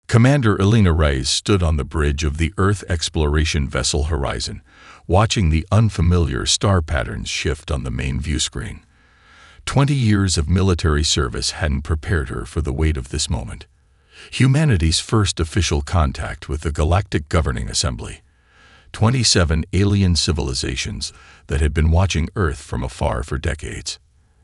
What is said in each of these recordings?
Commander Elena Reyes stood on the bridge of the Earth exploration vessel Horizon, watching the unfamiliar star patterns shift on the main view screen. 20 years of military service hadn't prepared her for the weight of this moment. Humanity's first official contact with the Galactic Governing Assembly. 27 alien civilizations that had been watching Earth from afar for decades.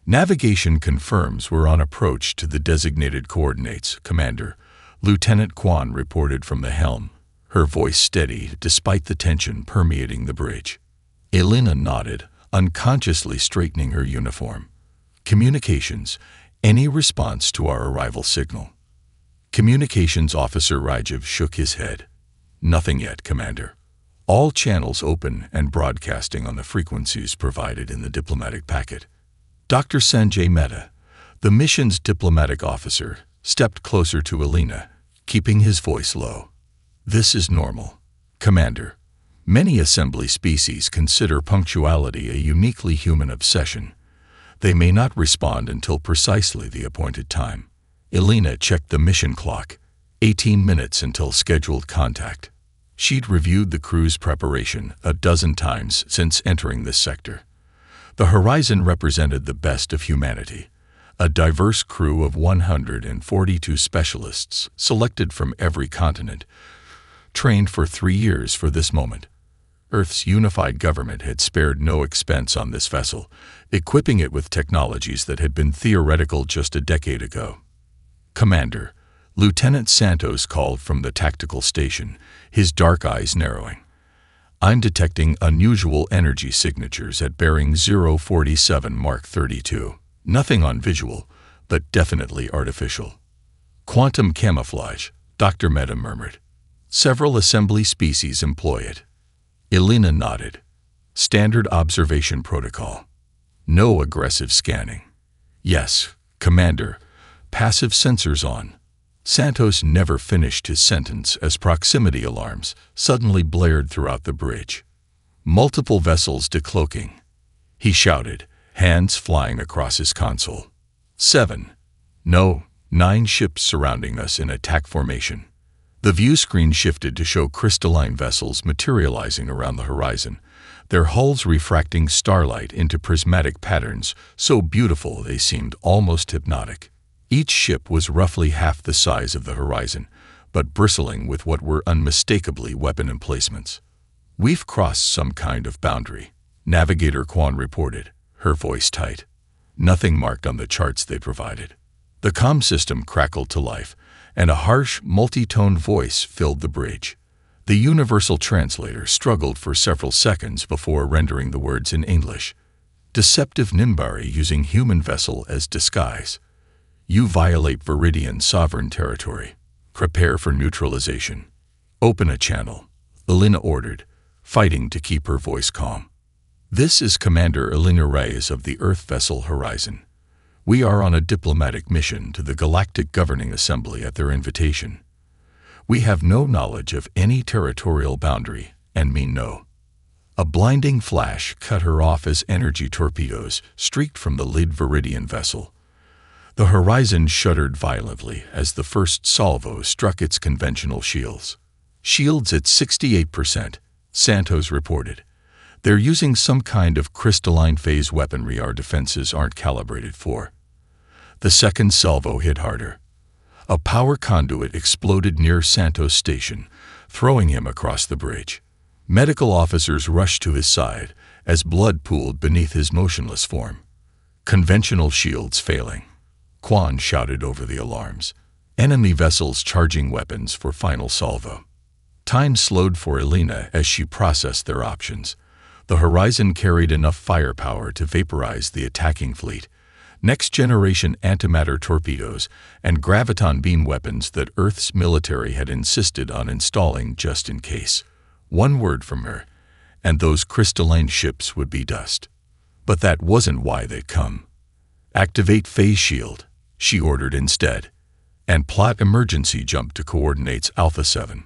Navigation confirms we're on approach to the designated coordinates, Commander. Lieutenant Quan reported from the helm, her voice steady despite the tension permeating the bridge. Elena nodded, unconsciously straightening her uniform. Communications. Any response to our arrival signal? Communications Officer Rajiv shook his head. Nothing yet, Commander. All channels open and broadcasting on the frequencies provided in the diplomatic packet. Dr. Sanjay Mehta, the mission's diplomatic officer, stepped closer to Elena, keeping his voice low. This is normal, Commander. Many assembly species consider punctuality a uniquely human obsession. They may not respond until precisely the appointed time. Elena checked the mission clock. 18 minutes until scheduled contact. She'd reviewed the crew's preparation a dozen times since entering this sector. The Horizon represented the best of humanity. A diverse crew of 142 specialists selected from every continent, trained for 3 years for this moment. Earth's unified government had spared no expense on this vessel, equipping it with technologies that had been theoretical just a decade ago. Commander, Lieutenant Santos called from the tactical station, his dark eyes narrowing. I'm detecting unusual energy signatures at bearing 047 Mark 32. Nothing on visual, but definitely artificial. Quantum camouflage, Dr. Mehta murmured. Several assembly species employ it. Elena nodded. Standard observation protocol. No aggressive scanning. Yes, Commander. Passive sensors on. Santos never finished his sentence as proximity alarms suddenly blared throughout the bridge. Multiple vessels decloaking. He shouted, hands flying across his console. 7. No, 9 ships surrounding us in attack formation. The view screen shifted to show crystalline vessels materializing around the horizon, their hulls refracting starlight into prismatic patterns so beautiful they seemed almost hypnotic. Each ship was roughly half the size of the Horizon, but bristling with what were unmistakably weapon emplacements. We've crossed some kind of boundary, Navigator Quan reported, her voice tight. Nothing marked on the charts they provided. The comm system crackled to life, and a harsh, multi-tone voice filled the bridge. The universal translator struggled for several seconds before rendering the words in English. Deceptive Nimbari using human vessel as disguise. You violate Viridian sovereign territory. Prepare for neutralization. Open a channel, Elena ordered, fighting to keep her voice calm. This is Commander Elena Reyes of the Earth vessel Horizon. We are on a diplomatic mission to the Galactic Governing Assembly at their invitation. We have no knowledge of any territorial boundary, and mean no. A blinding flash cut her off as energy torpedoes streaked from the Lid Viridian vessel. The Horizon shuddered violently as the first salvo struck its conventional shields. Shields at 68%, Santos reported. They're using some kind of crystalline phase weaponry our defenses aren't calibrated for. The second salvo hit harder. A power conduit exploded near Santos Station, throwing him across the bridge. Medical officers rushed to his side as blood pooled beneath his motionless form. Conventional shields failing. Quan shouted over the alarms. Enemy vessels charging weapons for final salvo. Time slowed for Elena as she processed their options. The Horizon carried enough firepower to vaporize the attacking fleet, next-generation antimatter torpedoes, and graviton beam weapons that Earth's military had insisted on installing just in case. One word from her, and those crystalline ships would be dust. But that wasn't why they'd come. Activate phase shield, she ordered instead, and plot emergency jump to coordinates Alpha 7.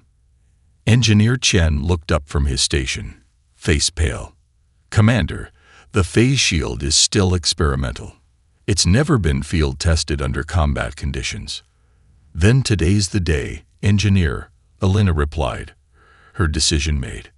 Engineer Chen looked up from his station, face pale. Commander, the phase shield is still experimental. It's never been field tested under combat conditions. Then today's the day, Engineer, Elena replied, her decision made.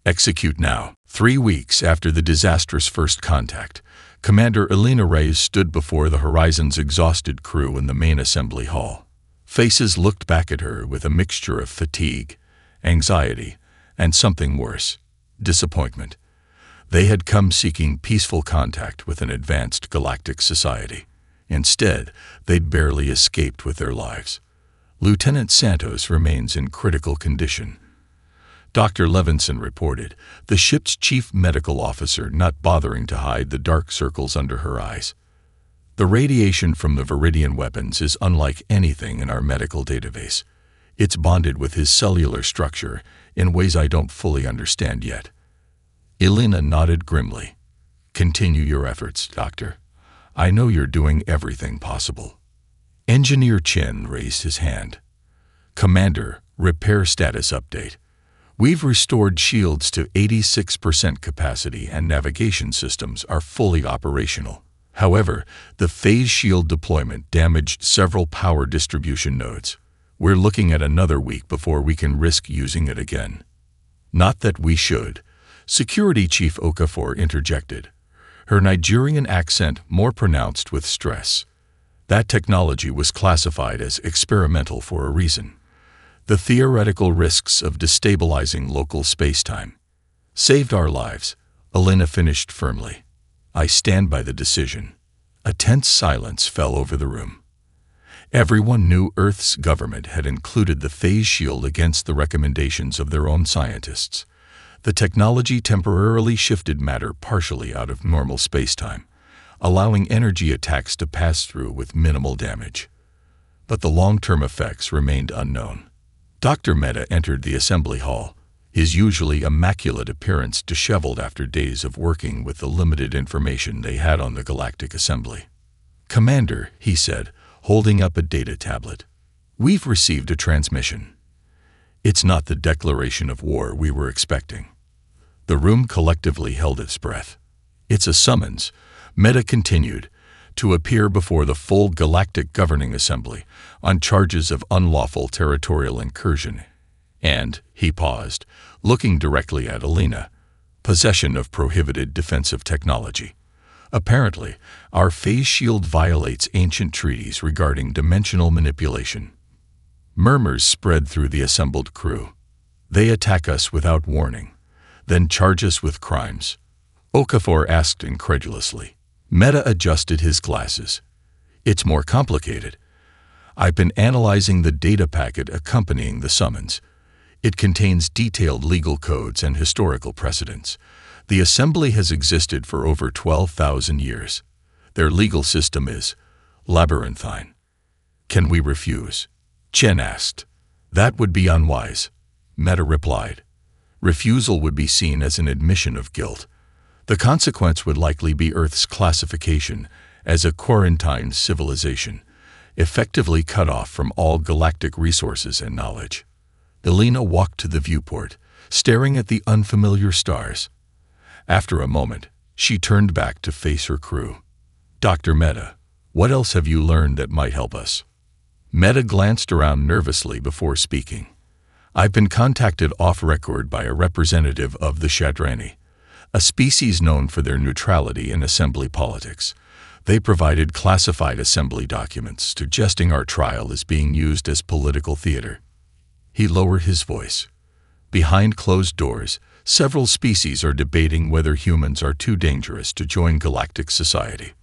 Execute now. 3 weeks after the disastrous first contact, Commander Elena Reyes stood before the Horizon's exhausted crew in the main assembly hall. Faces looked back at her with a mixture of fatigue, anxiety, and something worse, disappointment. They had come seeking peaceful contact with an advanced galactic society. Instead, they'd barely escaped with their lives. Lieutenant Santos remains in critical condition. Dr. Levinson reported, the ship's chief medical officer not bothering to hide the dark circles under her eyes. The radiation from the Viridian weapons is unlike anything in our medical database. It's bonded with his cellular structure in ways I don't fully understand yet. Elena nodded grimly. Continue your efforts, Doctor. I know you're doing everything possible. Engineer Chen raised his hand. Commander, repair status update. We've restored shields to 86% capacity and navigation systems are fully operational. However, the phase shield deployment damaged several power distribution nodes. We're looking at another week before we can risk using it again. Not that we should. Security Chief Okafor interjected, her Nigerian accent more pronounced with stress. That technology was classified as experimental for a reason. The theoretical risks of destabilizing local spacetime saved our lives, Elena finished firmly. I stand by the decision. A tense silence fell over the room. Everyone knew Earth's government had included the phase shield against the recommendations of their own scientists. The technology temporarily shifted matter partially out of normal spacetime, allowing energy attacks to pass through with minimal damage. But the long-term effects remained unknown. Dr. Mehta entered the assembly hall, his usually immaculate appearance disheveled after days of working with the limited information they had on the Galactic Assembly. Commander, he said, holding up a data tablet. We've received a transmission. It's not the declaration of war we were expecting. The room collectively held its breath. It's a summons, Mehta continued, to appear before the full Galactic Governing Assembly on charges of unlawful territorial incursion and, he paused, looking directly at Elena, possession of prohibited defensive technology. Apparently, our phase shield violates ancient treaties regarding dimensional manipulation. Murmurs spread through the assembled crew. They attack us without warning, then charge us with crimes. Okafor asked incredulously. Mehta adjusted his glasses. It's more complicated. I've been analyzing the data packet accompanying the summons. It contains detailed legal codes and historical precedents. The Assembly has existed for over 12,000 years. Their legal system is labyrinthine. Can we refuse? Chen asked. That would be unwise, Mehta replied. Refusal would be seen as an admission of guilt. The consequence would likely be Earth's classification as a quarantined civilization, effectively cut off from all galactic resources and knowledge. Elena walked to the viewport, staring at the unfamiliar stars. After a moment, she turned back to face her crew. Dr. Mehta, what else have you learned that might help us? Mehta glanced around nervously before speaking. I've been contacted off-record by a representative of the Shadrani, a species known for their neutrality in assembly politics. They provided classified assembly documents suggesting our trial is being used as political theater. He lowered his voice. Behind closed doors, several species are debating whether humans are too dangerous to join galactic society.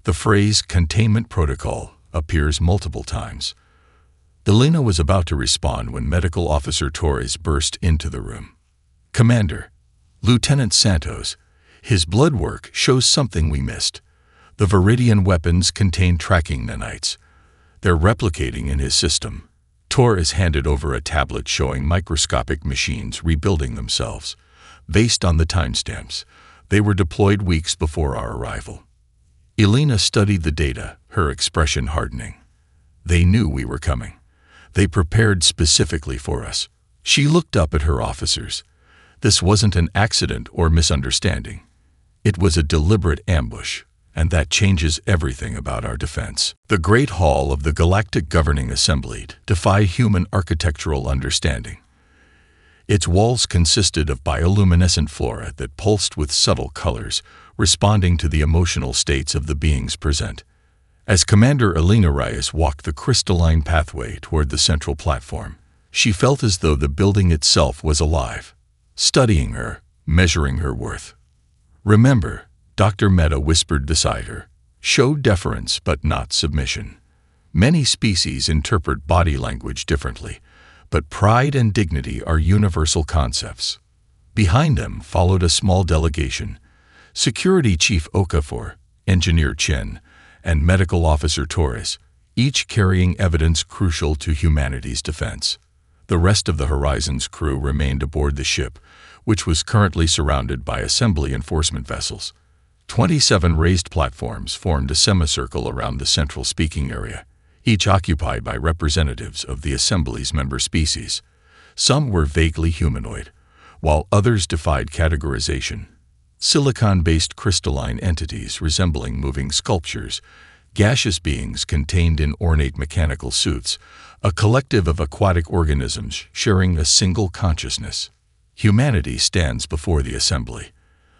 The phrase containment protocol appears multiple times. Elena was about to respond when Medical Officer Torres burst into the room. Commander, Lieutenant Santos, his blood work shows something we missed. The Viridian weapons contain tracking nanites. They're replicating in his system. Torres handed over a tablet showing microscopic machines rebuilding themselves. Based on the timestamps, they were deployed weeks before our arrival. Elena studied the data, her expression hardening. They knew we were coming. They prepared specifically for us. She looked up at her officers. This wasn't an accident or misunderstanding. It was a deliberate ambush. and that changes everything about our defense. The Great Hall of the Galactic Governing Assembly defied human architectural understanding. Its walls consisted of bioluminescent flora that pulsed with subtle colors, responding to the emotional states of the beings present. As Commander Alina Reyes walked the crystalline pathway toward the central platform, she felt as though the building itself was alive, studying her, measuring her worth. "Remember," Dr. Mehta whispered beside her, "show deference but not submission." Many species interpret body language differently, but pride and dignity are universal concepts. Behind them followed a small delegation: Security Chief Okafor, Engineer Chen, and Medical Officer Torres, each carrying evidence crucial to humanity's defense. The rest of the Horizon's crew remained aboard the ship, which was currently surrounded by assembly enforcement vessels. 27 raised platforms formed a semicircle around the central speaking area, each occupied by representatives of the Assembly's member species. Some were vaguely humanoid, while others defied categorization. Silicon-based crystalline entities resembling moving sculptures, gaseous beings contained in ornate mechanical suits, a collective of aquatic organisms sharing a single consciousness. "Humanity stands before the Assembly,"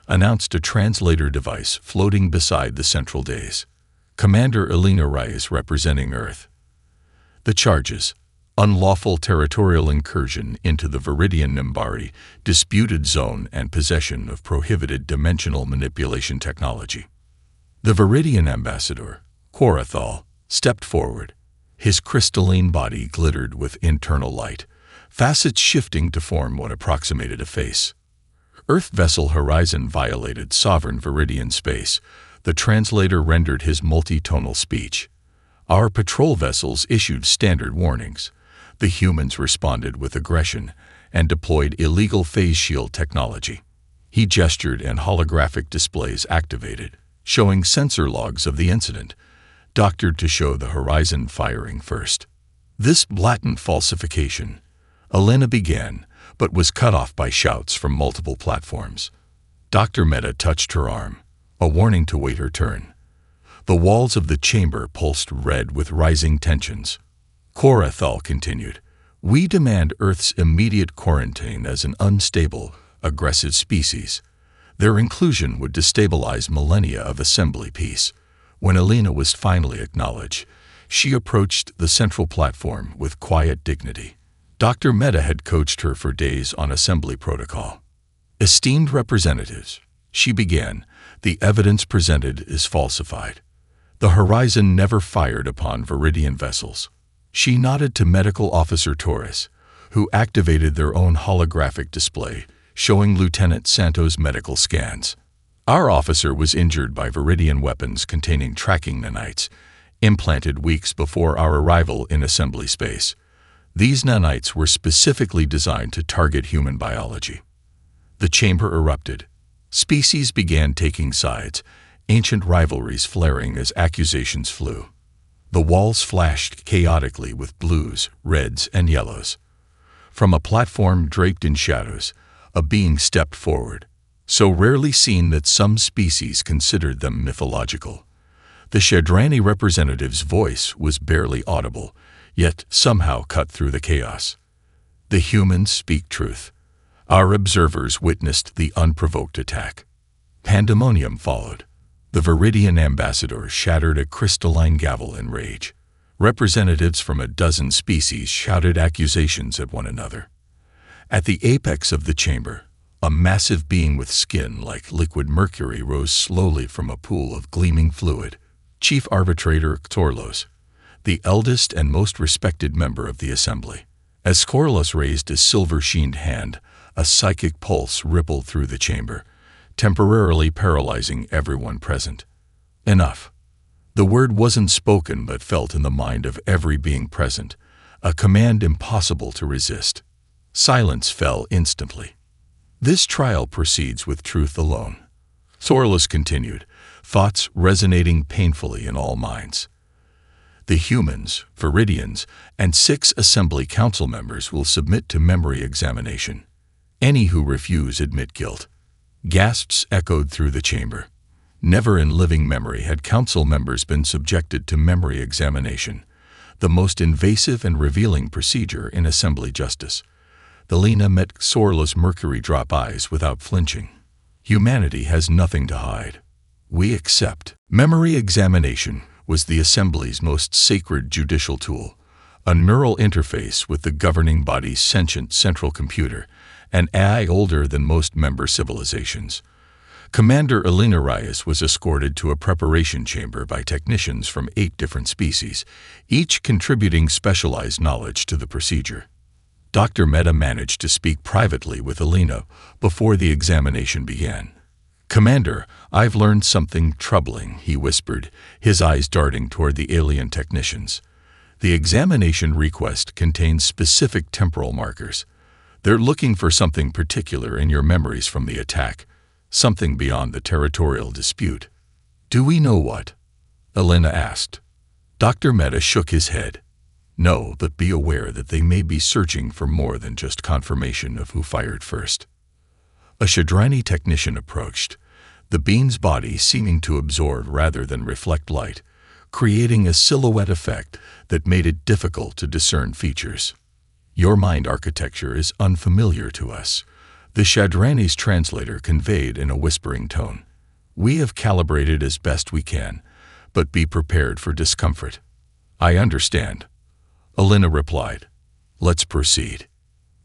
announced a translator device floating beside the central dais. Commander Alina Reyes representing Earth. The charges: unlawful territorial incursion into the Viridian Nimbari, disputed zone, and possession of prohibited dimensional manipulation technology. The Viridian ambassador, Korathal, stepped forward. His crystalline body glittered with internal light, facets shifting to form what approximated a face. Earth vessel Horizon violated sovereign Viridian space. The translator rendered his multi-tonal speech. Our patrol vessels issued standard warnings. The humans responded with aggression and deployed illegal phase shield technology. He gestured and holographic displays activated, showing sensor logs of the incident, doctored to show the Horizon firing first. This blatant falsification, Alina began, but was cut off by shouts from multiple platforms. Dr. Mehta touched her arm, a warning to wait her turn. The walls of the chamber pulsed red with rising tensions. Korathal continued, "We demand Earth's immediate quarantine as an unstable, aggressive species. Their inclusion would destabilize millennia of assembly peace." When Alina was finally acknowledged, she approached the central platform with quiet dignity. Dr. Mehta had coached her for days on assembly protocol. "Esteemed representatives," she began, "the evidence presented is falsified. The Horizon never fired upon Viridian vessels." She nodded to Medical Officer Torres, who activated their own holographic display, showing Lieutenant Santos' medical scans. "Our officer was injured by Viridian weapons containing tracking nanites, implanted weeks before our arrival in assembly space. These nanites were specifically designed to target human biology." The chamber erupted. Species began taking sides, ancient rivalries flaring as accusations flew. The walls flashed chaotically with blues, reds, and yellows. From a platform draped in shadows, a being stepped forward, so rarely seen that some species considered them mythological. The Shadrani representative's voice was barely audible, yet somehow cut through the chaos. "The humans speak truth. Our observers witnessed the unprovoked attack." Pandemonium followed. The Viridian ambassador shattered a crystalline gavel in rage. Representatives from a dozen species shouted accusations at one another. At the apex of the chamber, a massive being with skin like liquid mercury rose slowly from a pool of gleaming fluid. Chief Arbitrator Xorlos, the eldest and most respected member of the Assembly. As Xorlos raised a silver-sheened hand, a psychic pulse rippled through the chamber, temporarily paralyzing everyone present. Enough. The word wasn't spoken but felt in the mind of every being present, a command impossible to resist. Silence fell instantly. "This trial proceeds with truth alone," Xorlos continued, thoughts resonating painfully in all minds. "The humans, Viridians, and 6 Assembly Council members will submit to memory examination. Any who refuse admit guilt." Gasps echoed through the chamber. Never in living memory had council members been subjected to memory examination, the most invasive and revealing procedure in assembly justice. Alina met Sorlo's mercury-drop eyes without flinching. Humanity has nothing to hide. We accept. Memory examination was the Assembly's most sacred judicial tool, a neural interface with the governing body's sentient central computer, an AI older than most member civilizations. Commander Alina Reyes was escorted to a preparation chamber by technicians from 8 different species, each contributing specialized knowledge to the procedure. Dr. Mehta managed to speak privately with Alina before the examination began. "Commander, I've learned something troubling," he whispered, his eyes darting toward the alien technicians. "The examination request contains specific temporal markers. They're looking for something particular in your memories from the attack, something beyond the territorial dispute." "Do we know what?" Alina asked. Dr. Mehta shook his head. "No, but be aware that they may be searching for more than just confirmation of who fired first." A Shadrani technician approached, the beam's body seeming to absorb rather than reflect light, creating a silhouette effect that made it difficult to discern features. "Your mind architecture is unfamiliar to us," the Shadrani's translator conveyed in a whispering tone. "We have calibrated as best we can, but be prepared for discomfort." "I understand," Alina replied. "Let's proceed."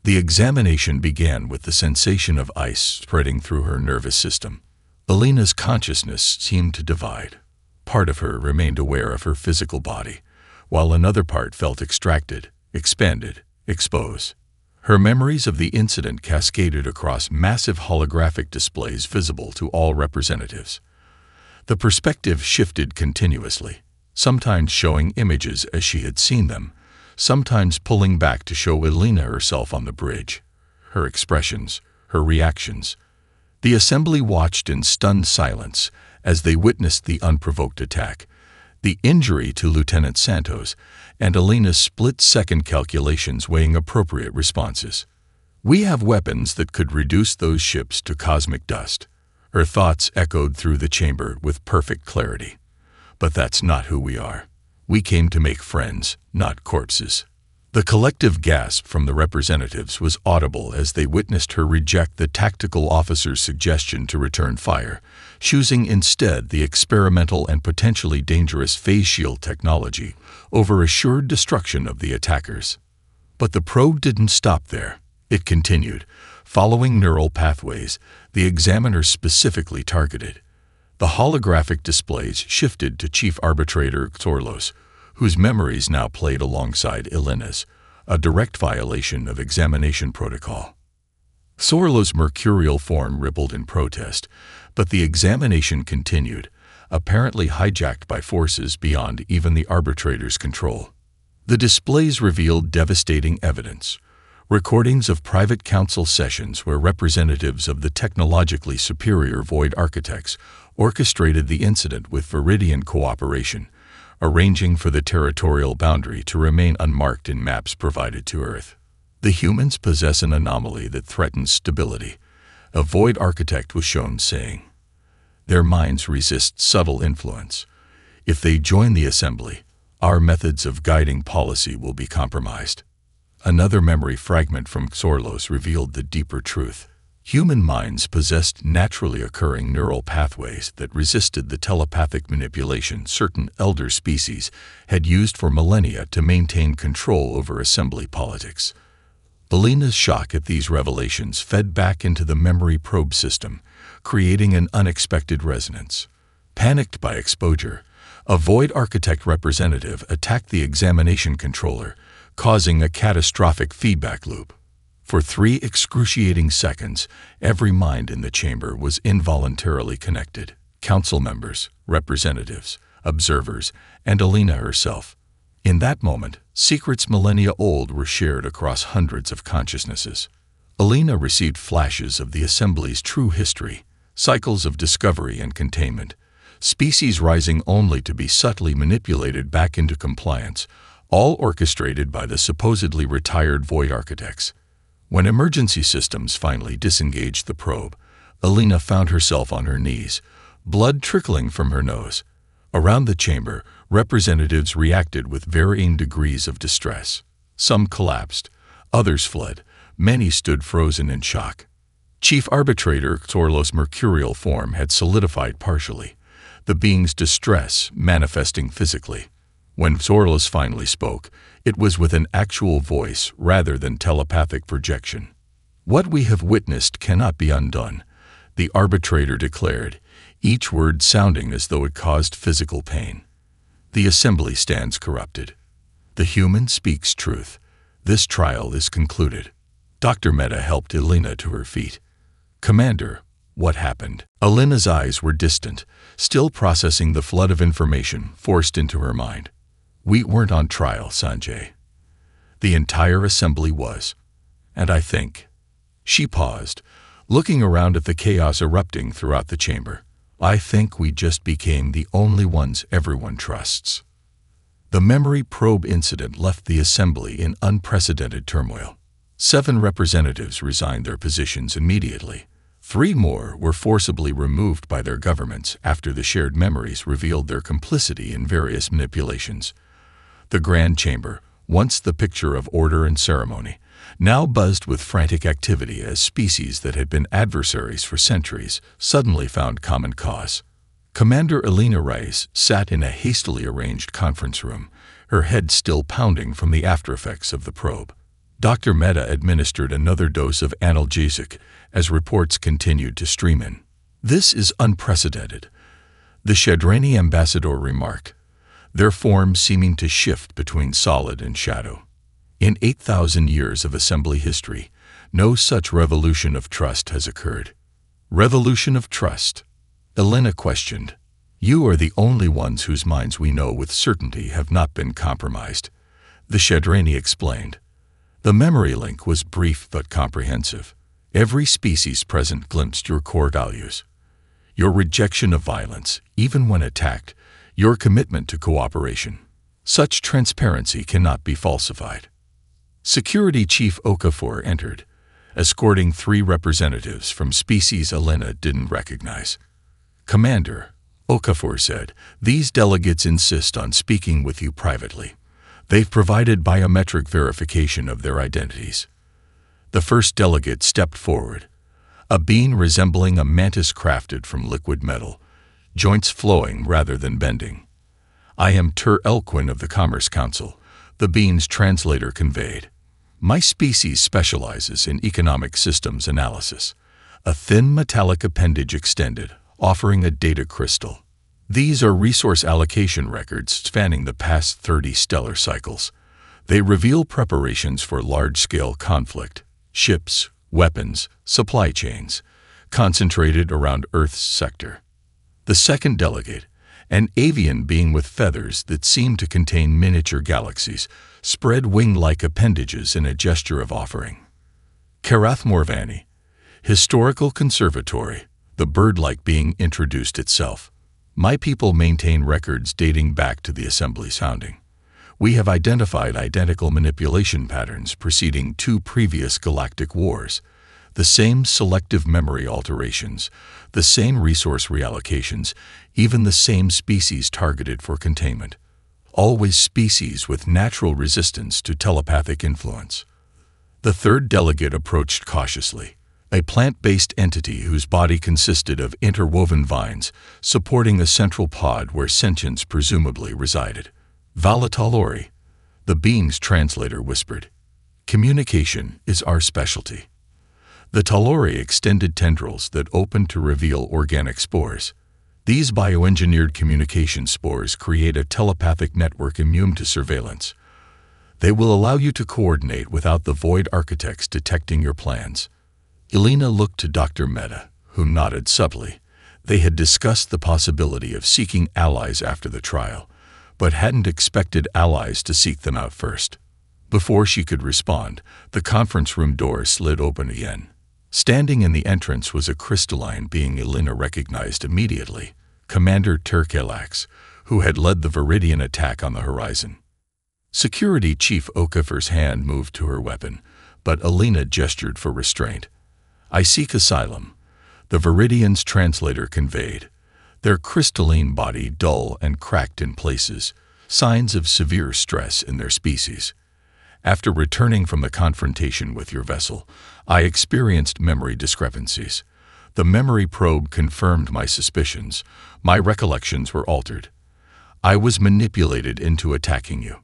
The examination began with the sensation of ice spreading through her nervous system. Alina's consciousness seemed to divide. Part of her remained aware of her physical body, while another part felt extracted, expanded, exposed. Her memories of the incident cascaded across massive holographic displays visible to all representatives. The perspective shifted continuously, sometimes showing images as she had seen them, sometimes pulling back to show Alina herself on the bridge, her expressions, her reactions. The assembly watched in stunned silence as they witnessed the unprovoked attack, the injury to Lieutenant Santos, and Alina's split-second calculations weighing appropriate responses. "We have weapons that could reduce those ships to cosmic dust," her thoughts echoed through the chamber with perfect clarity. "But that's not who we are. We came to make friends, not corpses." The collective gasp from the representatives was audible as they witnessed her reject the tactical officer's suggestion to return fire, choosing instead the experimental and potentially dangerous phase shield technology over assured destruction of the attackers. But the probe didn't stop there. It continued, following neural pathways the examiner specifically targeted. The holographic displays shifted to Chief Arbitrator Xorlos, whose memories now played alongside Alina's, a direct violation of examination protocol. Xorlos' mercurial form rippled in protest, but the examination continued, apparently hijacked by forces beyond even the arbitrator's control. The displays revealed devastating evidence, recordings of private council sessions where representatives of the technologically superior Void Architects orchestrated the incident with Viridian cooperation, arranging for the territorial boundary to remain unmarked in maps provided to Earth. "The humans possess an anomaly that threatens stability," a Void Architect was shown saying. "Their minds resist subtle influence. If they join the assembly, our methods of guiding policy will be compromised." Another memory fragment from Xorlos revealed the deeper truth. Human minds possessed naturally occurring neural pathways that resisted the telepathic manipulation certain elder species had used for millennia to maintain control over assembly politics. Alina's shock at these revelations fed back into the memory probe system, creating an unexpected resonance. Panicked by exposure, a Void Architect representative attacked the examination controller, causing a catastrophic feedback loop. For 3 excruciating seconds, every mind in the chamber was involuntarily connected. Council members, representatives, observers, and Alina herself. In that moment, secrets millennia old were shared across hundreds of consciousnesses. Alina received flashes of the Assembly's true history, cycles of discovery and containment, species rising only to be subtly manipulated back into compliance, all orchestrated by the supposedly retired Void Architects. When emergency systems finally disengaged the probe, Alina found herself on her knees, blood trickling from her nose. Around the chamber, representatives reacted with varying degrees of distress. Some collapsed, others fled, many stood frozen in shock. Chief Arbitrator Xorlos' mercurial form had solidified partially, the being's distress manifesting physically. When Xorlos finally spoke, it was with an actual voice rather than telepathic projection. "What we have witnessed cannot be undone," the arbitrator declared, each word sounding as though it caused physical pain. "The assembly stands corrupted. The human speaks truth. This trial is concluded." Dr. Meta helped Elena to her feet. "Commander, what happened?" Elena's eyes were distant, still processing the flood of information forced into her mind. "We weren't on trial, Sanjay. The entire assembly was. And I think—" She paused, looking around at the chaos erupting throughout the chamber. "I think we just became the only ones everyone trusts." The memory probe incident left the assembly in unprecedented turmoil. 7 representatives resigned their positions immediately. 3 more were forcibly removed by their governments after the shared memories revealed their complicity in various manipulations. The Grand Chamber, once the picture of order and ceremony, now buzzed with frantic activity as species that had been adversaries for centuries suddenly found common cause. Commander Elena Rice sat in a hastily arranged conference room, her head still pounding from the aftereffects of the probe. Dr. Meta administered another dose of analgesic as reports continued to stream in. "This is unprecedented," the Shadrani ambassador remarked, their forms seeming to shift between solid and shadow. "In 8,000 years of assembly history, no such revolution of trust has occurred." "Revolution of trust?" Elena questioned. "You are the only ones whose minds we know with certainty have not been compromised," the Shadrani explained. "The memory link was brief but comprehensive. Every species present glimpsed your core values. Your rejection of violence, even when attacked, your commitment to cooperation. Such transparency cannot be falsified." Security Chief Okafor entered, escorting 3 representatives from species Elena didn't recognize. "Commander," Okafor said, "these delegates insist on speaking with you privately. They've provided biometric verification of their identities." The first delegate stepped forward, a being resembling a mantis crafted from liquid metal, joints flowing rather than bending. "I am Tur Elquin of the Commerce Council," the being's translator conveyed. "My species specializes in economic systems analysis." A thin metallic appendage extended, offering a data crystal. "These are resource allocation records spanning the past 30 stellar cycles. They reveal preparations for large-scale conflict, ships, weapons, supply chains, concentrated around Earth's sector." The second delegate, an avian being with feathers that seemed to contain miniature galaxies, spread wing-like appendages in a gesture of offering. "Karath Morvani, Historical Conservatory," the bird-like being introduced itself. "My people maintain records dating back to the assembly's founding. We have identified identical manipulation patterns preceding 2 previous galactic wars, the same selective memory alterations, the same resource reallocations, even the same species targeted for containment. Always species with natural resistance to telepathic influence." The third delegate approached cautiously, a plant-based entity whose body consisted of interwoven vines supporting a central pod where sentience presumably resided. "Valatalori," the being's translator whispered. "Communication is our specialty." The Talori extended tendrils that opened to reveal organic spores. These bioengineered communication spores create a telepathic network immune to surveillance. They will allow you to coordinate without the Void Architects detecting your plans. Elena looked to Dr. Meta, who nodded subtly. They had discussed the possibility of seeking allies after the trial, but hadn't expected allies to seek them out first. Before she could respond, the conference room door slid open again. Standing in the entrance was a crystalline being Elena recognized immediately, Commander Terkelax, who had led the Viridian attack on the horizon. Security Chief Okafor's hand moved to her weapon, but Elena gestured for restraint. "I seek asylum," the Viridian's translator conveyed, their crystalline body dull and cracked in places, signs of severe stress in their species. After returning from the confrontation with your vessel, I experienced memory discrepancies. The memory probe confirmed my suspicions. My recollections were altered. I was manipulated into attacking you.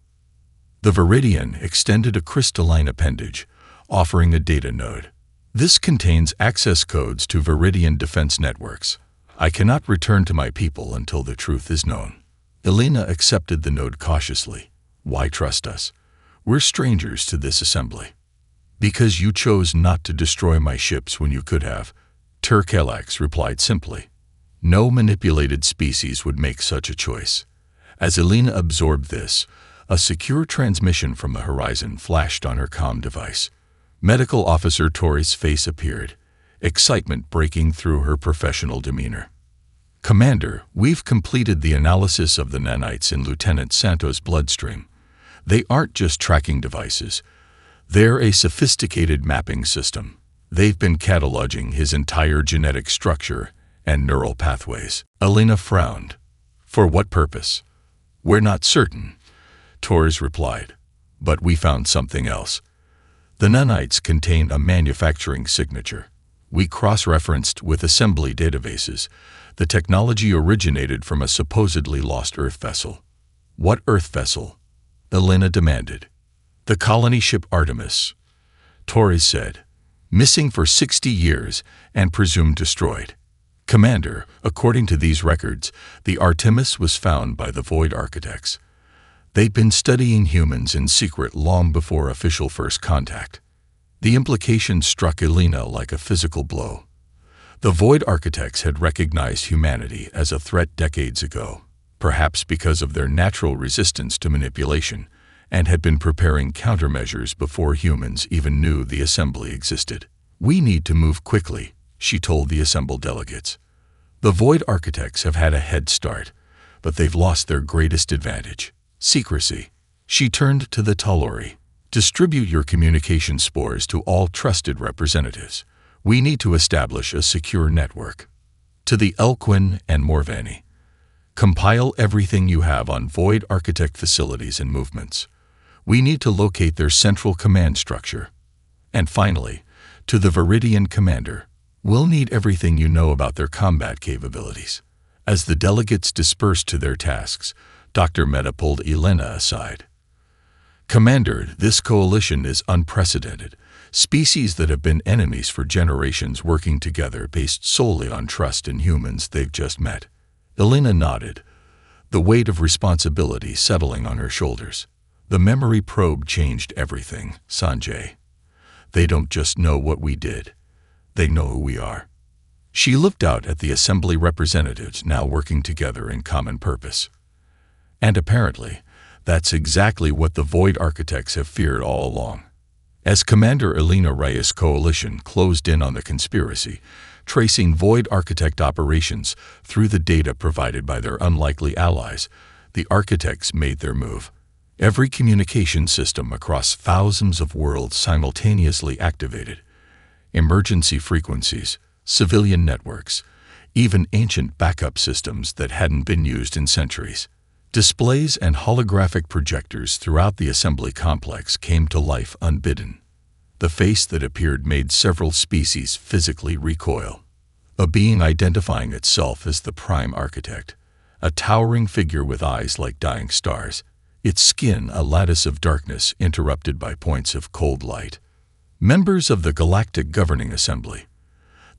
The Viridian extended a crystalline appendage, offering a data node. This contains access codes to Viridian defense networks. I cannot return to my people until the truth is known. Elena accepted the node cautiously. Why trust us? We're strangers to this assembly. Because you chose not to destroy my ships when you could have, Turkelax replied simply. No manipulated species would make such a choice. As Elena absorbed this, a secure transmission from the horizon flashed on her comm device. Medical Officer Tori's face appeared, excitement breaking through her professional demeanor. Commander, we've completed the analysis of the nanites in Lieutenant Santos' bloodstream. They aren't just tracking devices. They're a sophisticated mapping system. They've been cataloging his entire genetic structure and neural pathways. Elena frowned. For what purpose? We're not certain, Torres replied, but we found something else. The nanites contain a manufacturing signature. We cross-referenced with assembly databases. The technology originated from a supposedly lost Earth vessel. What Earth vessel? Elena demanded. The colony ship Artemis, Torres said. Missing for 60 years and presumed destroyed. Commander, according to these records, the Artemis was found by the Void Architects. They'd been studying humans in secret long before official first contact. The implication struck Elena like a physical blow. The Void Architects had recognized humanity as a threat decades ago, perhaps because of their natural resistance to manipulation, and had been preparing countermeasures before humans even knew the assembly existed. We need to move quickly, she told the assembled delegates. The Void Architects have had a head start, but they've lost their greatest advantage. Secrecy. She turned to the Talori. Distribute your communication spores to all trusted representatives. We need to establish a secure network. To the Elquin and Morvani. Compile everything you have on Void Architect facilities and movements. We need to locate their central command structure. And finally, to the Viridian commander. We'll need everything you know about their combat capabilities. As the delegates dispersed to their tasks, Dr. Meta pulled Elena aside. Commander, this coalition is unprecedented. Species that have been enemies for generations working together based solely on trust in humans they've just met. Elena nodded, the weight of responsibility settling on her shoulders. The memory probe changed everything, Sanjay. They don't just know what we did. They know who we are. She looked out at the assembly representatives now working together in common purpose. And apparently, that's exactly what the Void Architects have feared all along. As Commander Elena Reyes' coalition closed in on the conspiracy, tracing Void Architect operations through the data provided by their unlikely allies, the Architects made their move. Every communication system across thousands of worlds simultaneously activated. Emergency frequencies, civilian networks, even ancient backup systems that hadn't been used in centuries. Displays and holographic projectors throughout the assembly complex came to life unbidden. The face that appeared made several species physically recoil. A being identifying itself as the Prime Architect, a towering figure with eyes like dying stars, its skin a lattice of darkness interrupted by points of cold light. Members of the Galactic Governing Assembly.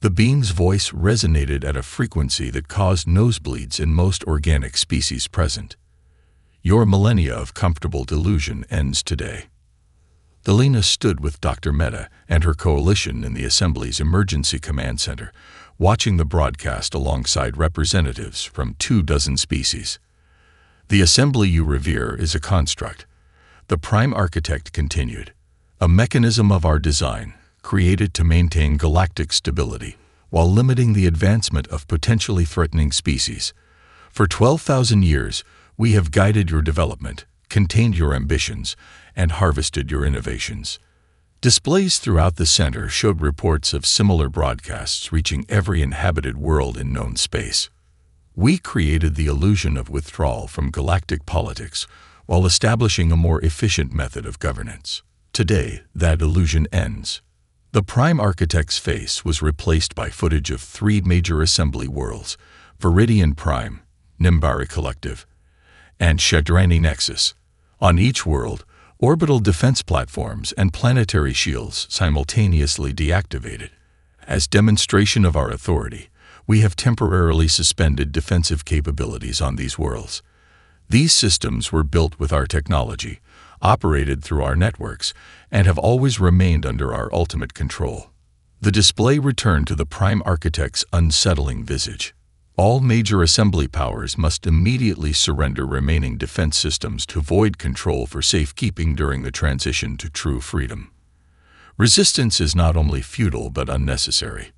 The being's voice resonated at a frequency that caused nosebleeds in most organic species present. Your millennia of comfortable delusion ends today. Elena stood with Dr. Meta and her coalition in the Assembly's Emergency Command Center, watching the broadcast alongside representatives from 24 species. The Assembly you revere is a construct. The Prime Architect continued. A mechanism of our design, created to maintain galactic stability, while limiting the advancement of potentially threatening species. For 12,000 years, we have guided your development, contained your ambitions, and harvested your innovations. Displays throughout the center showed reports of similar broadcasts reaching every inhabited world in known space. We created the illusion of withdrawal from galactic politics while establishing a more efficient method of governance. Today, that illusion ends. The Prime Architect's face was replaced by footage of 3 major assembly worlds: Viridian Prime, Nimbari Collective, and Shadrani Nexus. On each world, orbital defense platforms and planetary shields simultaneously deactivated. As demonstration of our authority, we have temporarily suspended defensive capabilities on these worlds. These systems were built with our technology, operated through our networks, and have always remained under our ultimate control. The display returned to the Prime Architect's unsettling visage. All major assembly powers must immediately surrender remaining defense systems to void control for safekeeping during the transition to true freedom. Resistance is not only futile but unnecessary.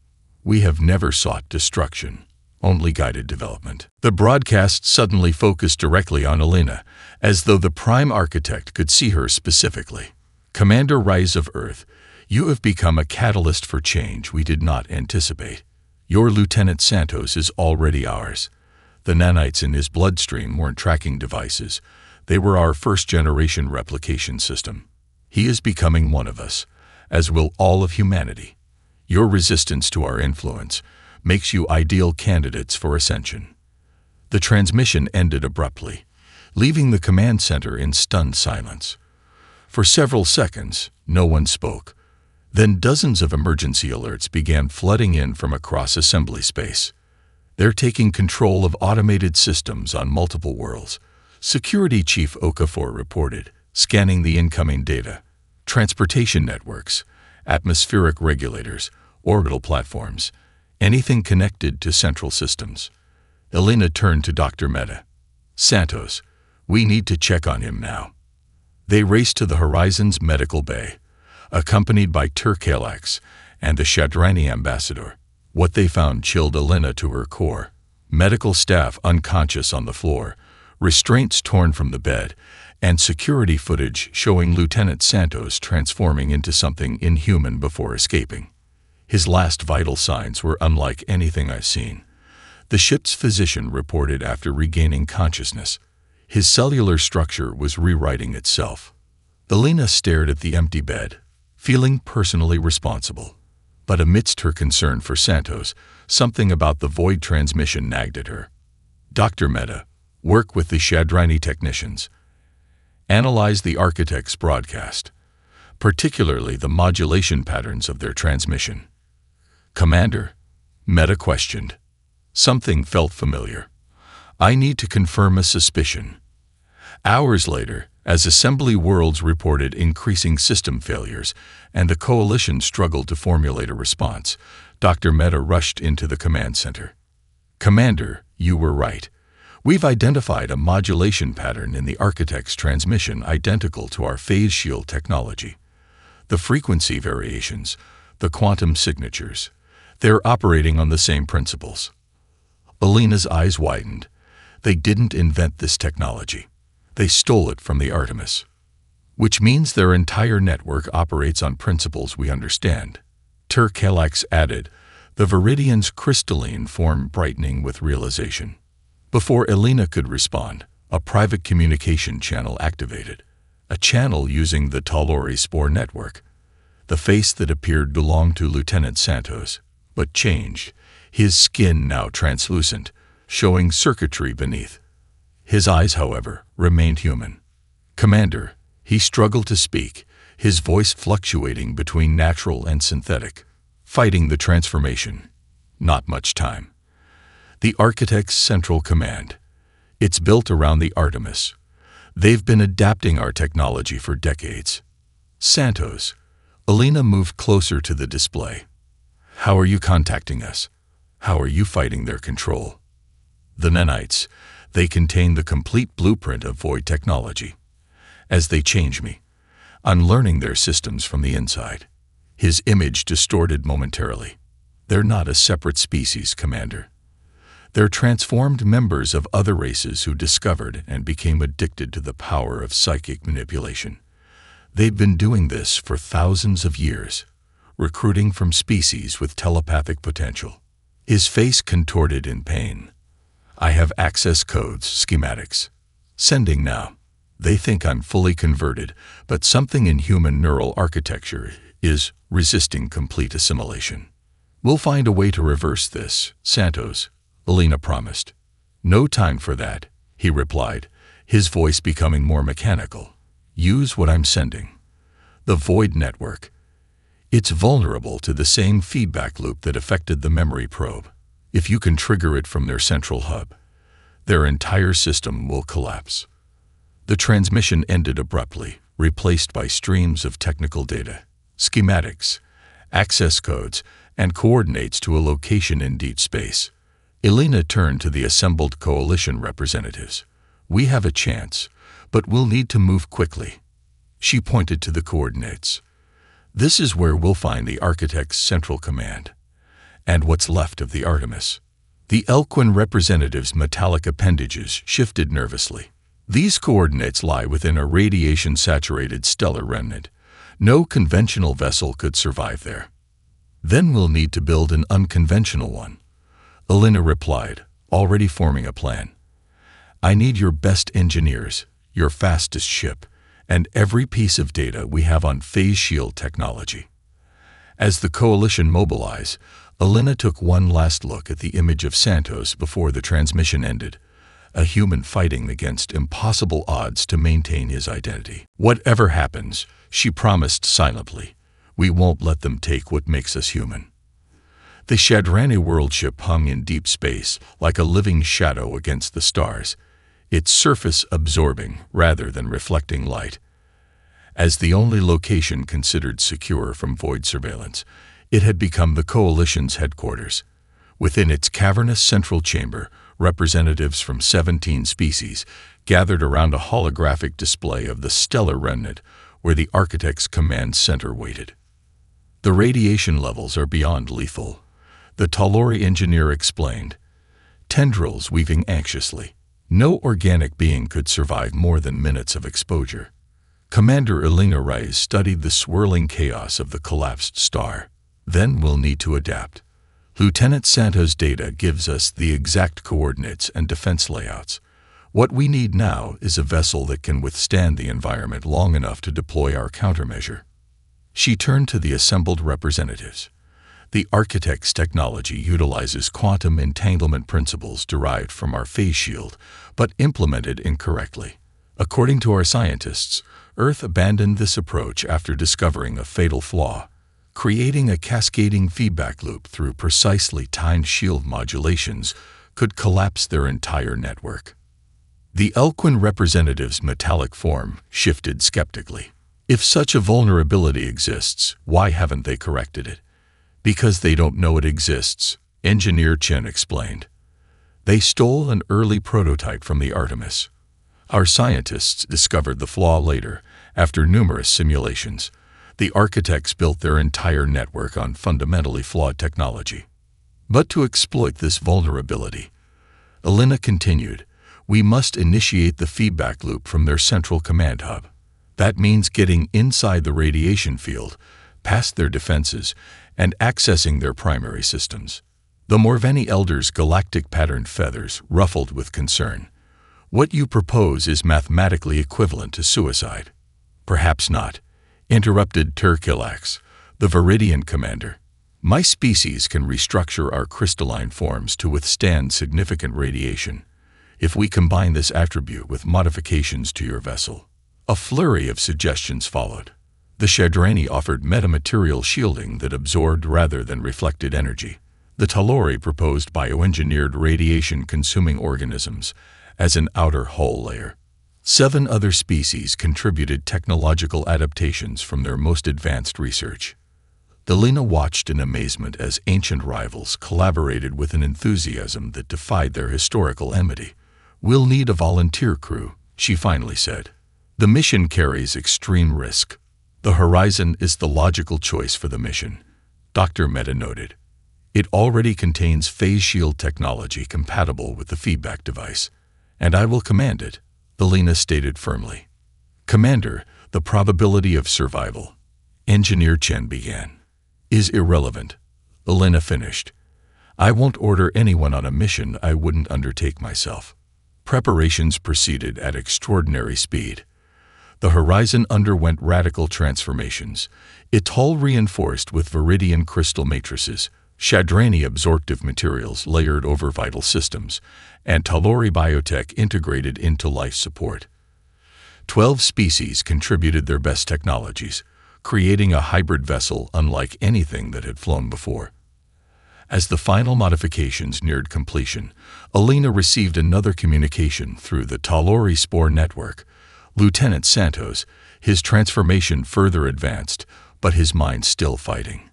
We have never sought destruction, only guided development. The broadcast suddenly focused directly on Elena, as though the Prime Architect could see her specifically. Commander Rise of Earth, you have become a catalyst for change we did not anticipate. Your Lieutenant Santos is already ours. The nanites in his bloodstream weren't tracking devices. They were our first-generation replication system. He is becoming one of us, as will all of humanity. Your resistance to our influence makes you ideal candidates for ascension. The transmission ended abruptly, leaving the command center in stunned silence. For several seconds, no one spoke. Then dozens of emergency alerts began flooding in from across assembly space. They're taking control of automated systems on multiple worlds, Security Chief Okafor reported, scanning the incoming data. Transportation networks, atmospheric regulators, orbital platforms, anything connected to central systems. Elena turned to Dr. Mehta. Santos, we need to check on him now. They raced to the Horizon's medical bay, accompanied by Turkalax and the Shadrani ambassador. What they found chilled Elena to her core. Medical staff unconscious on the floor, restraints torn from the bed, and security footage showing Lieutenant Santos transforming into something inhuman before escaping. His last vital signs were unlike anything I've seen. The ship's physician reported after regaining consciousness. His cellular structure was rewriting itself. Elena stared at the empty bed, feeling personally responsible. But amidst her concern for Santos, something about the void transmission nagged at her. Dr. Mehta, work with the Shadrani technicians. Analyze the Architect's broadcast, particularly the modulation patterns of their transmission. Commander, Mehta questioned. Something felt familiar. I need to confirm a suspicion. Hours later, as Assembly Worlds reported increasing system failures and the Coalition struggled to formulate a response, Dr. Mehta rushed into the command center. Commander, you were right. We've identified a modulation pattern in the Architect's transmission identical to our phase shield technology. The frequency variations, the quantum signatures, they're operating on the same principles. Elena's eyes widened. They didn't invent this technology. They stole it from the Artemis. Which means their entire network operates on principles we understand. Turkalax added, the Viridian's crystalline form brightening with realization. Before Elena could respond, a private communication channel activated. A channel using the Talori Spore network. The face that appeared belonged to Lieutenant Santos, but changed, his skin now translucent, showing circuitry beneath. His eyes, however, remained human. Commander, he struggled to speak, his voice fluctuating between natural and synthetic. Fighting the transformation. Not much time. The Architect's Central Command. It's built around the Artemis. They've been adapting our technology for decades. Santos. Elena moved closer to the display. How are you contacting us? How are you fighting their control? The nanites. They contain the complete blueprint of void technology. As they change me, I'm learning their systems from the inside. His image distorted momentarily. They're not a separate species, Commander. They're transformed members of other races who discovered and became addicted to the power of psychic manipulation. They've been doing this for thousands of years, recruiting from species with telepathic potential. His face contorted in pain. I have access codes, schematics. Sending now. They think I'm fully converted, but something in human neural architecture is resisting complete assimilation. We'll find a way to reverse this, Santos, Elena promised. No time for that, he replied, his voice becoming more mechanical. Use what I'm sending. The Void Network. It's vulnerable to the same feedback loop that affected the memory probe. If you can trigger it from their central hub, their entire system will collapse. The transmission ended abruptly, replaced by streams of technical data, schematics, access codes, and coordinates to a location in deep space. Elena turned to the assembled coalition representatives. We have a chance, but we'll need to move quickly. She pointed to the coordinates. This is where we'll find the Architect's central command, and what's left of the Artemis. The Elquin representatives' metallic appendages shifted nervously. These coordinates lie within a radiation-saturated stellar remnant. No conventional vessel could survive there. Then we'll need to build an unconventional one. Elena replied, already forming a plan. I need your best engineers, your fastest ship, and every piece of data we have on phase shield technology. As the coalition mobilized, Elena took one last look at the image of Santos before the transmission ended, a human fighting against impossible odds to maintain his identity. Whatever happens, she promised silently, we won't let them take what makes us human. The Shadrani world ship hung in deep space like a living shadow against the stars, its surface absorbing rather than reflecting light. As the only location considered secure from void surveillance, it had become the Coalition's headquarters. Within its cavernous central chamber, representatives from 17 species gathered around a holographic display of the stellar remnant where the Architect's command center waited. The radiation levels are beyond lethal, the Talori engineer explained, tendrils weaving anxiously. No organic being could survive more than minutes of exposure. Commander Elena Reyes studied the swirling chaos of the collapsed star. Then we'll need to adapt. Lieutenant Santos' data gives us the exact coordinates and defense layouts. What we need now is a vessel that can withstand the environment long enough to deploy our countermeasure. She turned to the assembled representatives. The Architect's technology utilizes quantum entanglement principles derived from our phase shield, but implemented incorrectly. According to our scientists, Earth abandoned this approach after discovering a fatal flaw. Creating a cascading feedback loop through precisely timed shield modulations could collapse their entire network. The Elquin representative's metallic form shifted skeptically. If such a vulnerability exists, why haven't they corrected it? Because they don't know it exists, Engineer Chen explained. They stole an early prototype from the Artemis. Our scientists discovered the flaw later, after numerous simulations. The Architects built their entire network on fundamentally flawed technology. But to exploit this vulnerability, Elena continued, we must initiate the feedback loop from their central command hub. That means getting inside the radiation field, past their defenses, and accessing their primary systems. The Morveni Elder's galactic patterned feathers ruffled with concern. What you propose is mathematically equivalent to suicide. Perhaps not, interrupted Turkilax, the Viridian commander. My species can restructure our crystalline forms to withstand significant radiation, if we combine this attribute with modifications to your vessel. A flurry of suggestions followed. The Shadrani offered metamaterial shielding that absorbed rather than reflected energy. The Talori proposed bioengineered radiation-consuming organisms as an outer hull layer. 7 other species contributed technological adaptations from their most advanced research. Delina watched in amazement as ancient rivals collaborated with an enthusiasm that defied their historical enmity. We'll need a volunteer crew, she finally said. The mission carries extreme risk. The Horizon is the logical choice for the mission, Dr. Meta noted. It already contains phase shield technology compatible with the feedback device, and I will command it, Elena stated firmly. Commander, the probability of survival, Engineer Chen began, is irrelevant, Elena finished. I won't order anyone on a mission I wouldn't undertake myself. Preparations proceeded at extraordinary speed. The Horizon underwent radical transformations. Its hull reinforced with viridian crystal matrices, Shadrani absorptive materials layered over vital systems, and Talori biotech integrated into life support. 12 species contributed their best technologies, creating a hybrid vessel unlike anything that had flown before. As the final modifications neared completion, Alina received another communication through the Talori Spore network. Lieutenant Santos, his transformation further advanced, but his mind still fighting.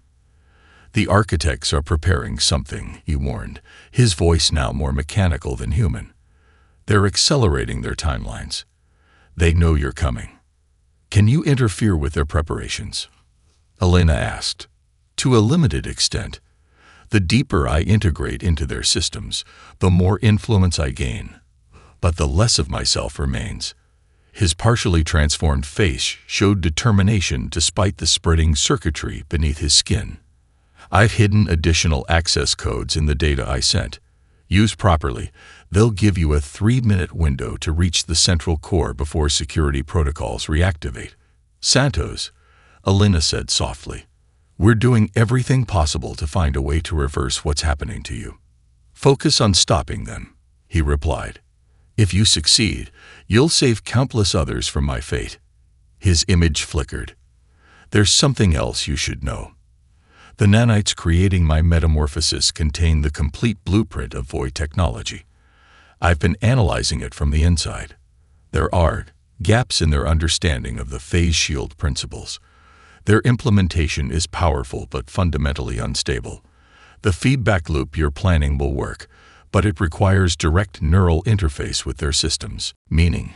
The architects are preparing something, he warned, his voice now more mechanical than human. They're accelerating their timelines. They know you're coming. Can you interfere with their preparations? Alina asked. To a limited extent. The deeper I integrate into their systems, the more influence I gain. But the less of myself remains. His partially transformed face showed determination despite the spreading circuitry beneath his skin. I've hidden additional access codes in the data I sent. Used properly, they'll give you a 3-minute window to reach the central core before security protocols reactivate. Santos, Alina said softly, we're doing everything possible to find a way to reverse what's happening to you. Focus on stopping them, he replied. If you succeed, you'll save countless others from my fate. His image flickered. There's something else you should know. The nanites creating my metamorphosis contain the complete blueprint of void technology. I've been analyzing it from the inside. There are gaps in their understanding of the phase shield principles. Their implementation is powerful but fundamentally unstable. The feedback loop you're planning will work, but it requires direct neural interface with their systems, meaning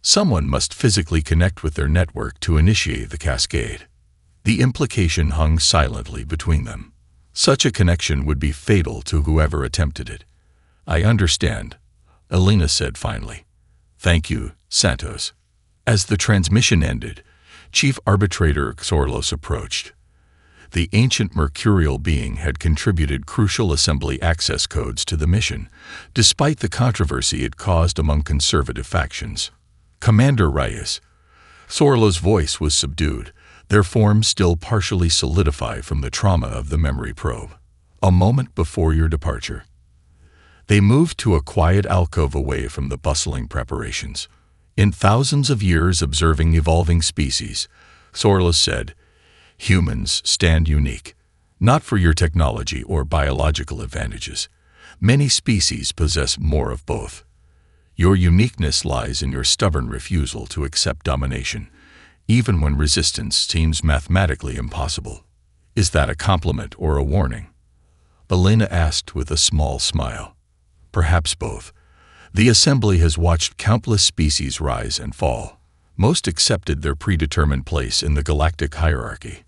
someone must physically connect with their network to initiate the cascade. The implication hung silently between them. Such a connection would be fatal to whoever attempted it. I understand, Alina said finally. Thank you, Santos. As the transmission ended, Chief Arbitrator Xorlos approached. The ancient mercurial being had contributed crucial assembly access codes to the mission, despite the controversy it caused among conservative factions. Commander Reyes. Xorlos' voice was subdued, their form still partially solidified from the trauma of the memory probe. A moment before your departure. They moved to a quiet alcove away from the bustling preparations. In thousands of years observing evolving species, Xorlos said, humans stand unique, not for your technology or biological advantages. Many species possess more of both. Your uniqueness lies in your stubborn refusal to accept domination, even when resistance seems mathematically impossible. Is that a compliment or a warning? Alina asked with a small smile. Perhaps both. The Assembly has watched countless species rise and fall. Most accepted their predetermined place in the galactic hierarchy.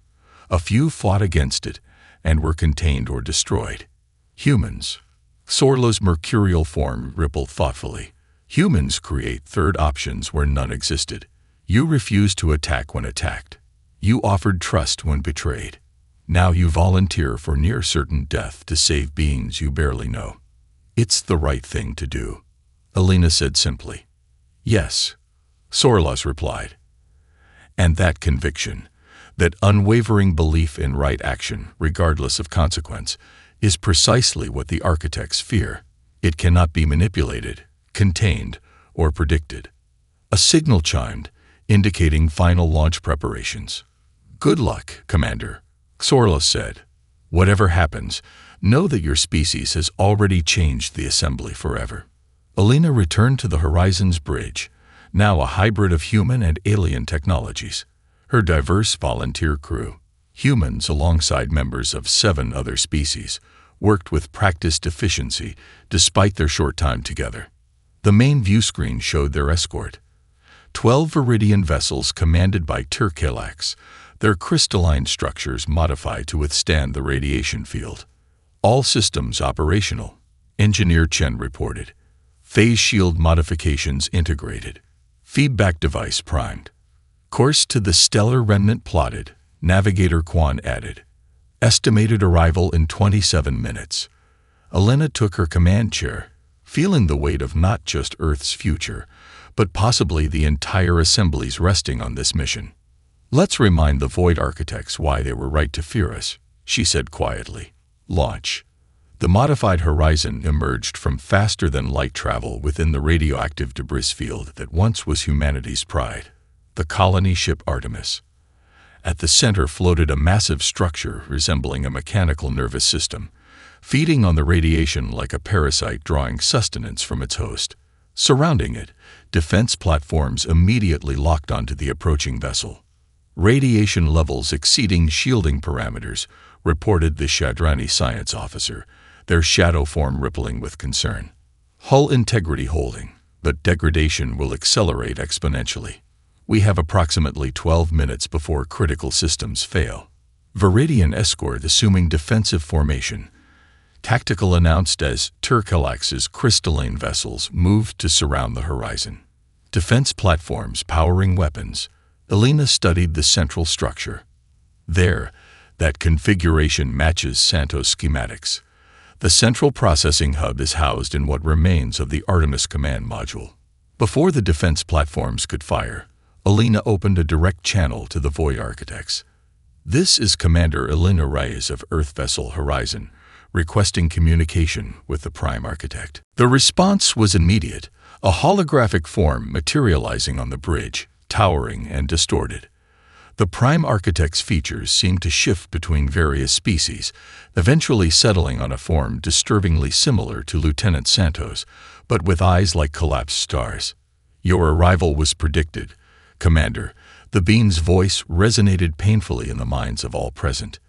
A few fought against it and were contained or destroyed. Humans. Xorlos' mercurial form rippled thoughtfully. Humans create third options where none existed. You refused to attack when attacked. You offered trust when betrayed. Now you volunteer for near certain death to save beings you barely know. It's the right thing to do, Alina said simply. Yes, Xorlos replied. And that conviction, that unwavering belief in right action, regardless of consequence, is precisely what the architects fear. It cannot be manipulated, contained, or predicted. A signal chimed, indicating final launch preparations. Good luck, Commander, Xorlos said. Whatever happens, know that your species has already changed the Assembly forever. Alina returned to the Horizon's bridge, now a hybrid of human and alien technologies. Her diverse volunteer crew, humans alongside members of 7 other species, worked with practiced efficiency despite their short time together. The main view screen showed their escort. 12 Viridian vessels commanded by Turkalax, their crystalline structures modified to withstand the radiation field. All systems operational, Engineer Chen reported. Phase shield modifications integrated. Feedback device primed. Course to the stellar remnant plotted, Navigator Quan added. Estimated arrival in 27 minutes. Elena took her command chair, feeling the weight of not just Earth's future, but possibly the entire assemblies resting on this mission. "Let's remind the Void Architects why they were right to fear us," she said quietly. Launch. The modified Horizon emerged from faster-than-light travel within the radioactive debris field that once was humanity's pride, the colony ship Artemis. At the center floated a massive structure resembling a mechanical nervous system, feeding on the radiation like a parasite drawing sustenance from its host. Surrounding it, defense platforms immediately locked onto the approaching vessel. "Radiation levels exceeding shielding parameters," reported the Shadrani science officer, their shadow form rippling with concern. "Hull integrity holding, but degradation will accelerate exponentially. We have approximately 12 minutes before critical systems fail." Viridian escort assuming defensive formation. Tactical announced as Turkalax's crystalline vessels moved to surround the horizon. Defense platforms powering weapons. Elena studied the central structure. There, that configuration matches Santos schematics. The central processing hub is housed in what remains of the Artemis command module. Before the defense platforms could fire, Elena opened a direct channel to the Void Architects. "This is Commander Elena Reyes of Earth Vessel Horizon, requesting communication with the Prime Architect." The response was immediate, a holographic form materializing on the bridge, towering and distorted. The Prime Architect's features seemed to shift between various species, eventually settling on a form disturbingly similar to Lieutenant Santos, but with eyes like collapsed stars. "Your arrival was predicted, Commander." The being's voice resonated painfully in the minds of all present.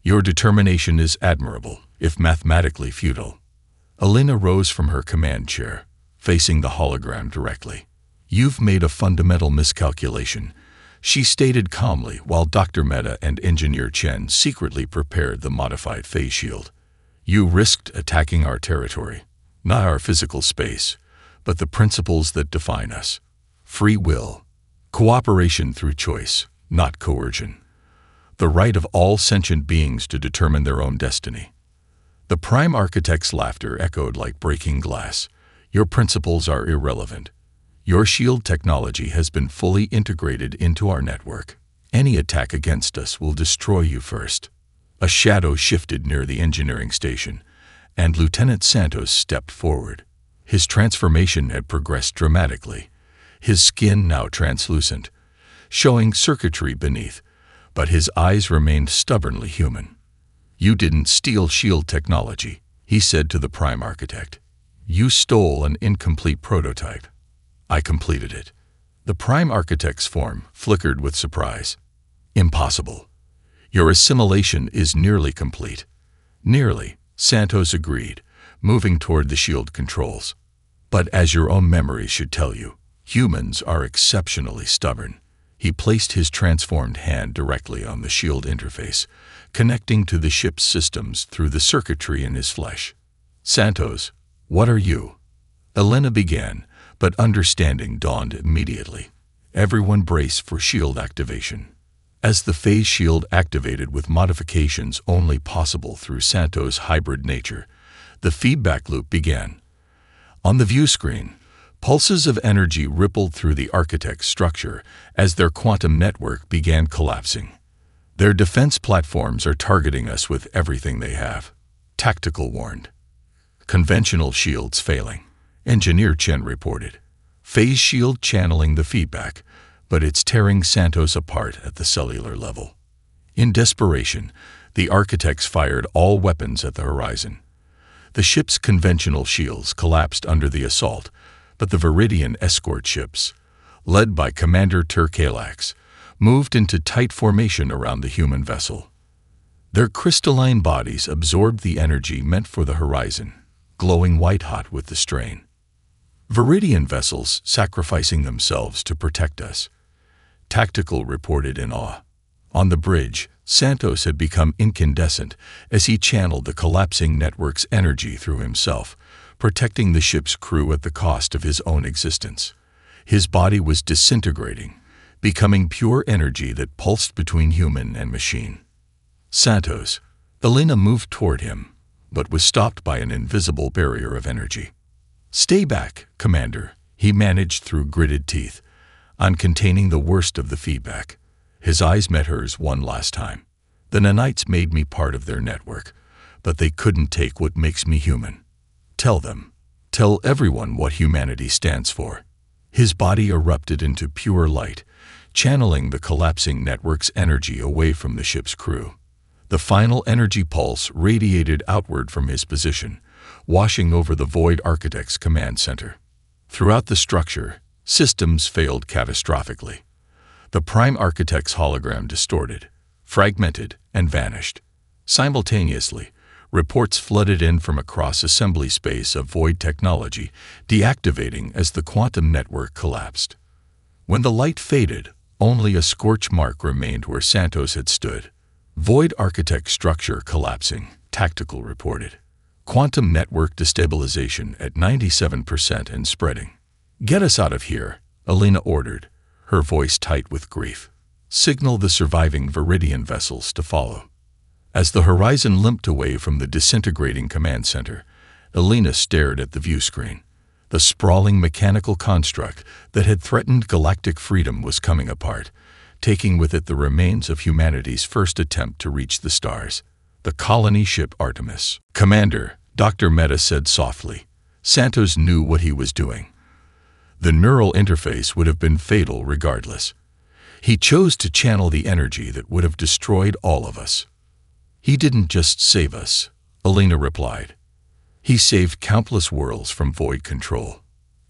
"Your determination is admirable, if mathematically futile." Elena rose from her command chair, facing the hologram directly. "You've made a fundamental miscalculation," she stated calmly while Dr. Mehta and Engineer Chen secretly prepared the modified phase shield. "You risked attacking our territory, not our physical space, but the principles that define us. Free will. Cooperation through choice, not coercion. The right of all sentient beings to determine their own destiny." The Prime Architect's laughter echoed like breaking glass. "Your principles are irrelevant. Your shield technology has been fully integrated into our network. Any attack against us will destroy you first." A shadow shifted near the engineering station, and Lieutenant Santos stepped forward. His transformation had progressed dramatically, his skin now translucent, showing circuitry beneath, but his eyes remained stubbornly human. "You didn't steal shield technology," he said to the Prime Architect. "You stole an incomplete prototype. I completed it." The Prime Architect's form flickered with surprise. "Impossible. Your assimilation is nearly complete." "Nearly," Santos agreed, moving toward the shield controls. "But as your own memory should tell you, humans are exceptionally stubborn." He placed his transformed hand directly on the shield interface, connecting to the ship's systems through the circuitry in his flesh. "Santos, what are you?" Elena began, but understanding dawned immediately. Everyone braced for shield activation. As the phase shield activated with modifications only possible through Santos' hybrid nature, the feedback loop began. On the view screen, pulses of energy rippled through the Architect's structure as their quantum network began collapsing. "Their defense platforms are targeting us with everything they have," Tactical warned. "Conventional shields failing," Engineer Chen reported. "Phase shield channeling the feedback, but it's tearing Santos apart at the cellular level." In desperation, the Architects fired all weapons at the horizon. The ship's conventional shields collapsed under the assault, but the Viridian escort ships, led by Commander Turkalax, moved into tight formation around the human vessel. Their crystalline bodies absorbed the energy meant for the horizon, glowing white-hot with the strain. "Viridian vessels sacrificing themselves to protect us," Tactical reported in awe. On the bridge, Santos had become incandescent as he channeled the collapsing network's energy through himself, protecting the ship's crew at the cost of his own existence. His body was disintegrating, becoming pure energy that pulsed between human and machine. "Santos." Elena moved toward him, but was stopped by an invisible barrier of energy. "Stay back, Commander," he managed through gritted teeth. "I'm containing the worst of the feedback." His eyes met hers one last time. "The nanites made me part of their network, but they couldn't take what makes me human. Tell them. Tell everyone what humanity stands for." His body erupted into pure light, channeling the collapsing network's energy away from the ship's crew. The final energy pulse radiated outward from his position, washing over the Void Architect's command center. Throughout the structure, systems failed catastrophically. The Prime Architect's hologram distorted, fragmented, and vanished. Simultaneously, reports flooded in from across assembly space of Void technology, deactivating as the quantum network collapsed. When the light faded, only a scorch mark remained where Santos had stood. "Void Architect structure collapsing," Tactical reported. "Quantum network destabilization at 97% and spreading." "Get us out of here," Alina ordered, her voice tight with grief. "Signal the surviving Viridian vessels to follow." As the horizon limped away from the disintegrating command center, Alina stared at the view screen. The sprawling mechanical construct that had threatened galactic freedom was coming apart, taking with it the remains of humanity's first attempt to reach the stars. The colony ship Artemis. "Commander," Dr. Meta said softly. Santos knew what he was doing. The neural interface would have been fatal regardless. He chose to channel the energy that would have destroyed all of us. "He didn't just save us," Alina replied. "He saved countless worlds from void control."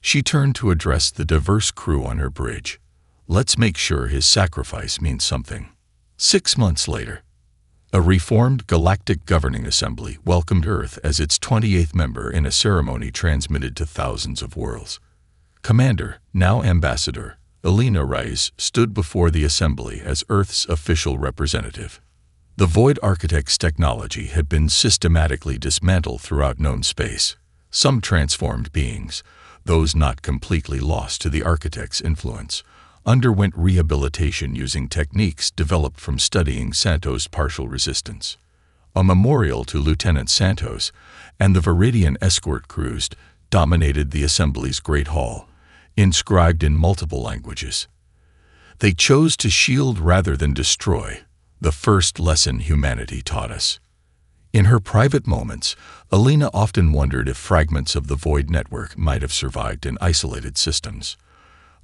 She turned to address the diverse crew on her bridge. "Let's make sure his sacrifice means something." 6 months later, a reformed Galactic Governing Assembly welcomed Earth as its 28th member in a ceremony transmitted to thousands of worlds. Commander, now Ambassador, Alina Rice stood before the Assembly as Earth's official representative. The Void Architect's technology had been systematically dismantled throughout known space. Some transformed beings, those not completely lost to the Architect's influence, underwent rehabilitation using techniques developed from studying Santos' partial resistance. A memorial to Lieutenant Santos and the Viridian escort crews dominated the Assembly's Great Hall, inscribed in multiple languages. They chose to shield rather than destroy, the first lesson humanity taught us. In her private moments, Alina often wondered if fragments of the Void network might have survived in isolated systems.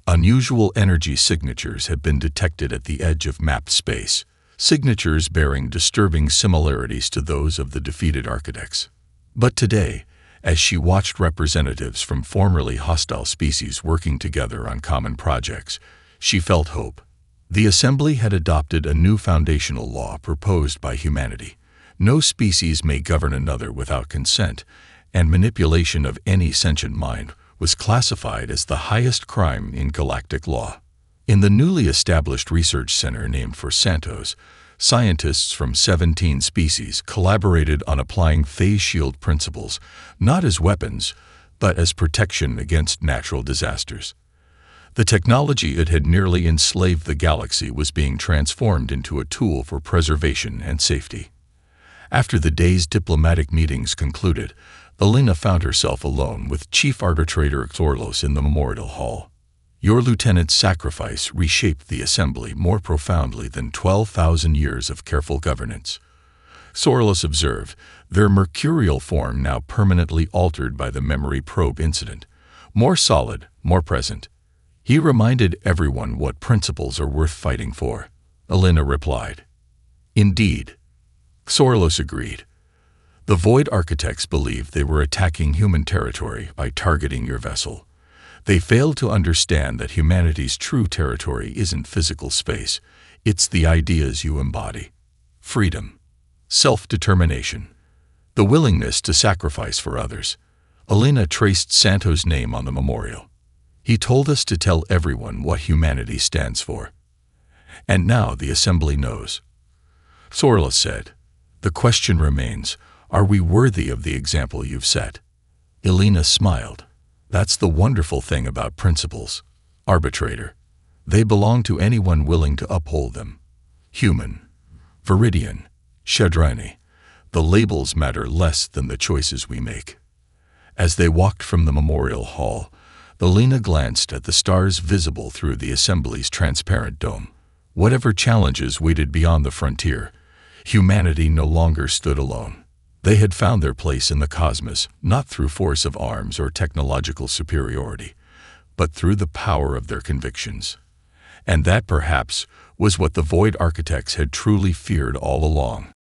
Unusual energy signatures had been detected at the edge of mapped space, signatures bearing disturbing similarities to those of the defeated Architects. But today, as she watched representatives from formerly hostile species working together on common projects, she felt hope. The Assembly had adopted a new foundational law proposed by humanity. No species may govern another without consent, and manipulation of any sentient mind was classified as the highest crime in galactic law. In the newly established research center named for Santos, scientists from 17 species collaborated on applying phase shield principles, not as weapons, but as protection against natural disasters. The technology that had nearly enslaved the galaxy was being transformed into a tool for preservation and safety. After the day's diplomatic meetings concluded, Alina found herself alone with Chief Arbitrator Xorlos in the Memorial Hall. "Your lieutenant's sacrifice reshaped the Assembly more profoundly than 12,000 years of careful governance," Xorlos observed, their mercurial form now permanently altered by the memory probe incident. "More solid, more present." He reminded everyone what principles are worth fighting for, Alina replied. "Indeed," Xorlos agreed. "The Void Architects believed they were attacking human territory by targeting your vessel. They failed to understand that humanity's true territory isn't physical space, it's the ideas you embody. Freedom, self-determination, the willingness to sacrifice for others." Alina traced Santos' name on the memorial. "He told us to tell everyone what humanity stands for. And now the Assembly knows." Xorlos said, "The question remains, are we worthy of the example you've set?" Alina smiled. "That's the wonderful thing about principles, Arbitrator. They belong to anyone willing to uphold them. Human, Viridian, Shadrani. The labels matter less than the choices we make. As they walked from the memorial hall, Lena glanced at the stars visible through the assembly's transparent dome. Whatever challenges waited beyond the frontier, humanity no longer stood alone. They had found their place in the cosmos, not through force of arms or technological superiority, but through the power of their convictions. And that, perhaps, was what the Void Architects had truly feared all along.